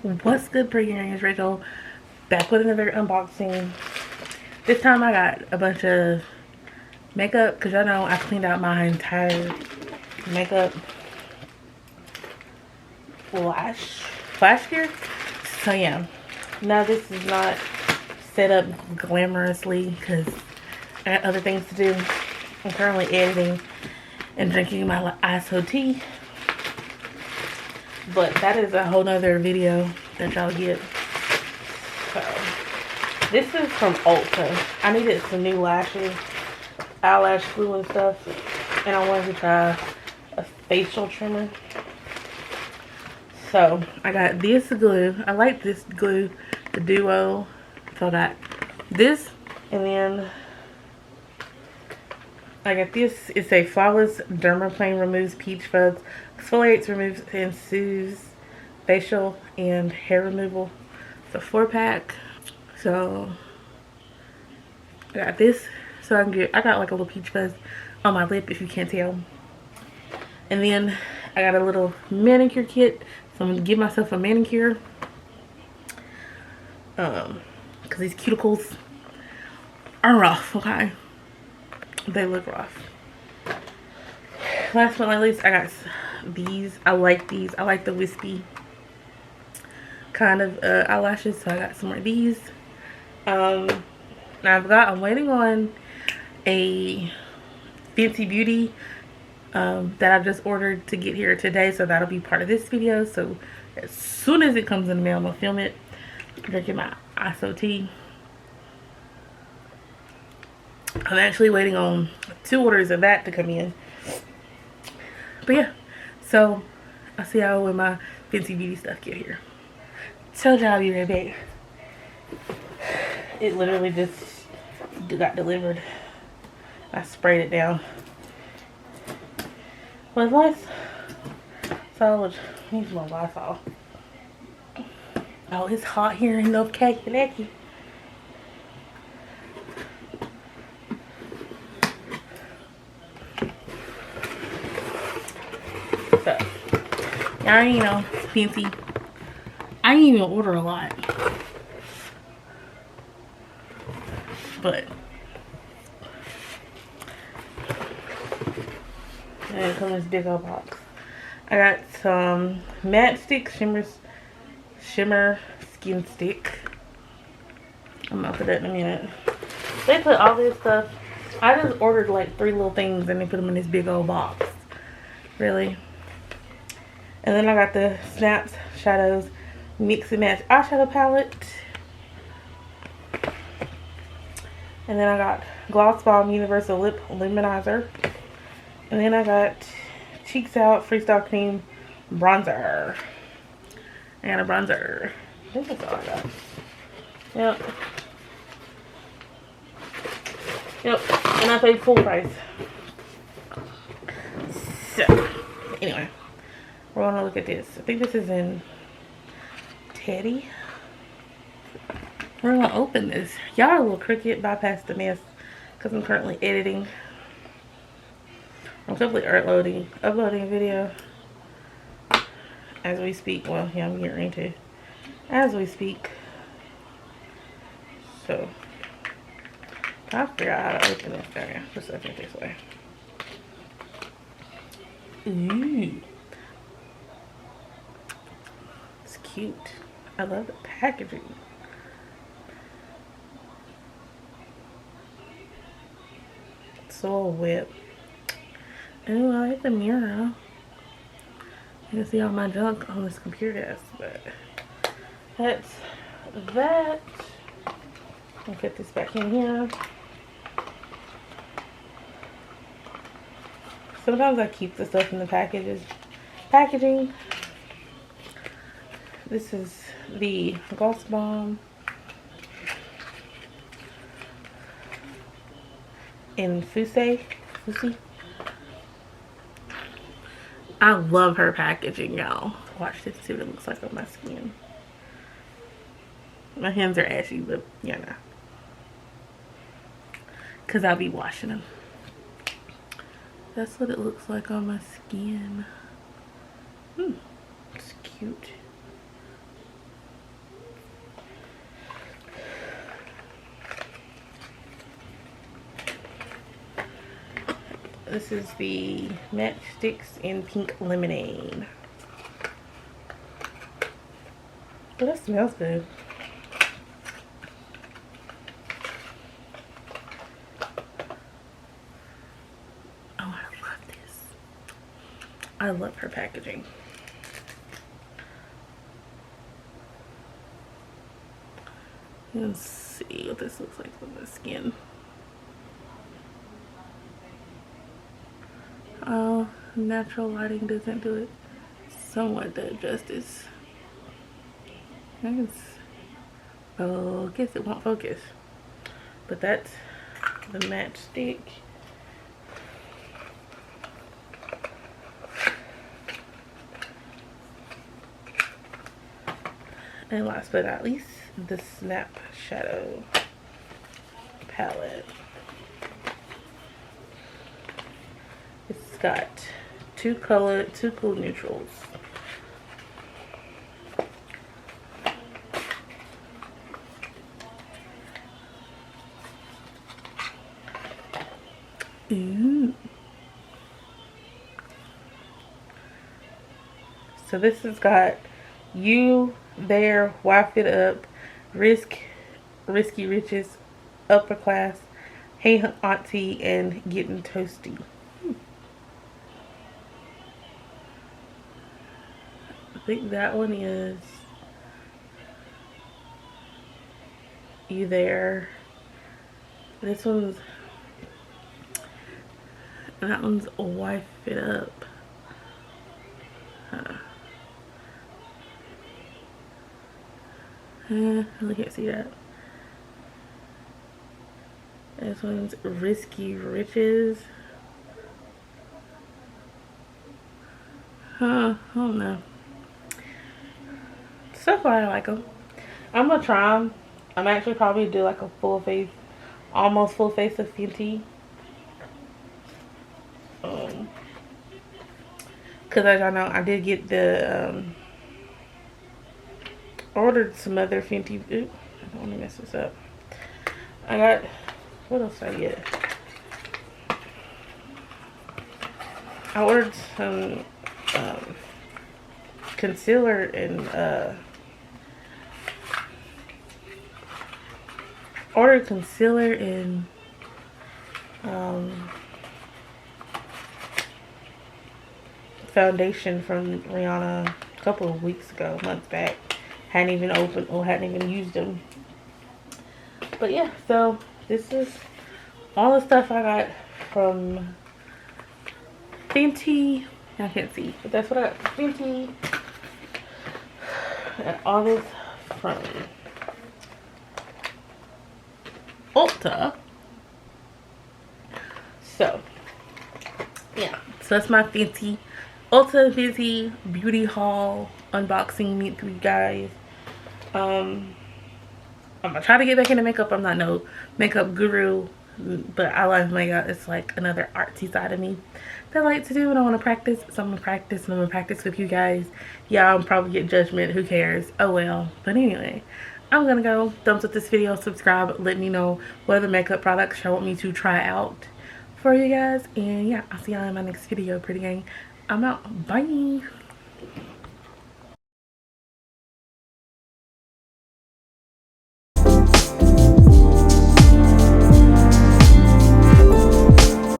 What's good, pretty earrings? Rachel back with another unboxing. This time I got a bunch of makeup because y'all know I cleaned out my entire makeup last year. So yeah, now this is not set up glamorously because I got other things to do. I'm currently editing and drinking my ISO tea, but that is a whole nother video that y'all get. So this is from Ulta. I needed some new lashes, eyelash glue and stuff, and I wanted to try a facial trimmer. So I got this glue. I like this glue, the duo. So I got this, and then I got this. It's a flawless dermaplane, removes peach fuzz, exfoliates, removes, and soothes facial and hair removal. It's a 4-pack. So I got this, so I got like a little peach fuzz on my lip if you can't tell. And then I got a little manicure kit, so I'm gonna give myself a manicure. Cause these cuticles are rough, okay? They look rough. Last but not least, I got these. I like these. I like the wispy kind of eyelashes, so I got some more of these. I'm waiting on a Fenty Beauty that I just ordered to get here today, so that'll be part of this video. So as soon as it comes in the mail, I'm gonna film it. I'm drinking my ISO tea. I'm actually waiting on 2 orders of that to come in. But yeah, so I'll see y'all when my Fenty Beauty stuff get here. Told y'all I'll be right back. It literally just got delivered. I sprayed it down. Was nice. So needs more Lysol. Oh, it's hot here in North Carolina. So, y'all you know, Fenty. I didn't even order a lot, but and it comes in this big old box. I got some matte stick shimmer skin stick. I'm gonna put that in a minute. They put all this stuff. I just ordered like 3 little things and they put them in this big old box. Really. And then I got the Snaps Shadows Mix and Match eyeshadow palette. And then I got Gloss Bomb Universal Lip Luminizer. And then I got Cheeks Out Freestyle Cream Bronzer. I got a bronzer. I think that's all I got. Yep. Yep. And I paid full price. So, anyway. We're gonna look at this. I think this is in Teddy. We're gonna open this. Y'all are a little crooked. Bypass the mess because I'm currently editing. I'm simply uploading a video as we speak. Well, yeah, I'm getting ready to as we speak. So I'll figure out how to open this thing. Just open it this way. Ooh. It's cute. I love the packaging. Soul Whip. Ooh, I like the mirror. You can see all my junk on this computer desk, but that's that. I'll put this back in here. Sometimes I keep the stuff in the packaging. This is the Gloss Bomb in Fussy. I love her packaging, y'all. Watch this, see what it looks like on my skin. My hands are ashy, but you know, because I'll be washing them. That's what it looks like on my skin. It's cute. This is the matchsticks in pink lemonade. But that smells good. Oh, I love this. I love her packaging. Let's see what this looks like on the skin. Oh, natural lighting doesn't do it somewhat that justice. I guess it won't focus. But that's the matchstick. And last but not least, the Snap Shadow palette. It's got two cool neutrals. Ooh. So this has got You, There, Wife It Up, Risky Riches, Upper Class, Hey Auntie, and Getting Toasty. I think that one is You There. That one's Wife It Up. I can't see that. This one's Risky Riches. I don't know. So far I like them. I'm gonna try them. I'm actually probably do like a full face, almost full face of Fenty. Cause as y'all know, I did get the ordered some other Fenty. Ooh, I don't want to mess this up. I got, what else did I get? I ordered some concealer and foundation from Rihanna a couple of weeks ago, months back. Hadn't even opened or hadn't even used them. But yeah, so this is all the stuff I got from Fenty. I can't see, but that's what I got from Fenty. And all this from Ulta. So yeah, so that's my Fenty Ulta Fenty beauty haul unboxing meet with you guys. I'm gonna try to get back into makeup. I'm not no makeup guru, but I love makeup. It's like another artsy side of me that I like to do and I want to practice. So I'm gonna practice and I'm gonna practice with you guys. Yeah, I'll probably get judgment. Who cares? Oh well. But anyway, I'm gonna go. Thumbs up this video, subscribe, let me know what other makeup products you want me to try out for you guys. And yeah, I'll see y'all in my next video, pretty gang. I'm out. Bye.